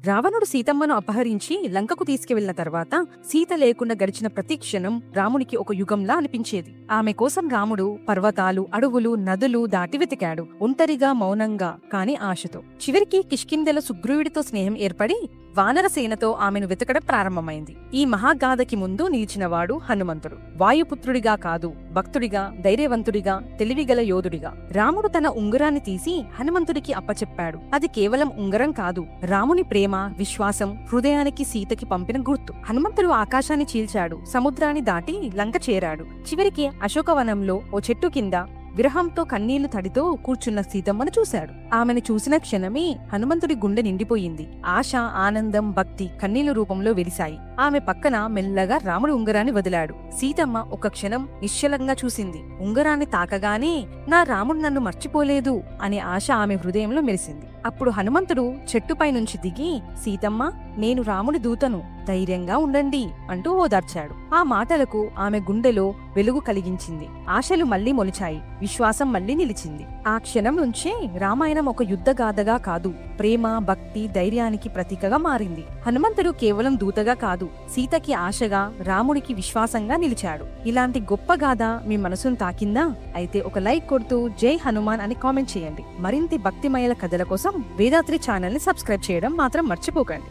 రావణుడు సీతమ్మను అపహరించి లంకకు తీసుకువెళ్లిన తర్వాత సీత లేకుండా గడిచిన ప్రతి క్షణం రామునికి ఒక యుగంలా అనిపించేది. ఆమె కోసం రాముడు పర్వతాలు, అడవులు, నదులు దాటి వెతికాడు. ఒంటరిగా, మౌనంగా, కాని ఆశతో. చివరికి కిష్కింధెల సుగ్రీవుడితో స్నేహం ఏర్పడి వానరసేనతో ఆమెను వెతకడం ప్రారంభమైంది. ఈ మహాగాథకి ముందు నిలిచినవాడు హనుమంతుడు. వాయుపుత్రుడిగా కాదు, భక్తుడిగా, ధైర్యవంతుడిగా, తెలివిగల యోధుడిగా. రాముడు తన ఉంగరాన్ని తీసి హనుమంతుడికి అప్పచెప్పాడు. అది కేవలం ఉంగరం కాదు, రాముని ప్రేమ, విశ్వాసం, హృదయానికి సీతకి పంపిన గుర్తు. హనుమంతుడు ఆకాశాన్ని చీల్చాడు, సముద్రాన్ని దాటి లంక చేరాడు. చివరికి అశోకవనంలో ఓ చెట్టు కింద విరహంతో కన్నీళ్లు తడితో కూర్చున్న సీతమ్మను చూశాడు. ఆమెను చూసిన క్షణమే హనుమంతుడి గుండె నిండిపోయింది. ఆశ, ఆనందం, భక్తి కన్నీళ్ల రూపంలో వెలిశాయి. ఆమె పక్కన మెల్లగా రాముడి ఉంగరాన్ని వదిలాడు. సీతమ్మ ఒక క్షణం నిశ్చలంగా చూసింది. ఉంగరాన్ని తాకగానే నా రాముడు నన్ను మర్చిపోలేదు అనే ఆశ ఆమె హృదయంలో మెరిసింది. అప్పుడు హనుమంతుడు చెట్టుపై నుంచి దిగి, సీతమ్మ, నేను రాముడి దూతను, ధైర్యంగా ఉండండి అంటూ ఓదార్చాడు. ఆ మాటలకు ఆమె గుండెలో వెలుగు కలిగించింది. ఆశలు మళ్లీ మొలిచాయి, విశ్వాసం మళ్లీ నిలిచింది. ఆ క్షణం నుంచే రామాయణం ఒక యుద్ధగాథగా కాదు, ప్రేమ, భక్తి, ధైర్యానికి ప్రతీకగా మారింది. హనుమంతుడు కేవలం దూతగా కాదు, సీతకి ఆశగా, రాముడికి విశ్వాసంగా నిలిచాడు. ఇలాంటి గొప్ప గాథ మీ మనసును తాకిందా? అయితే ఒక లైక్ కొడుతూ జై హనుమాన్ అని కామెంట్ చేయండి. మరింత భక్తిమయల కథల కోసం వేదాత్రి ఛానల్ ని సబ్స్క్రైబ్ చేయడం మాత్రం మర్చిపోకండి.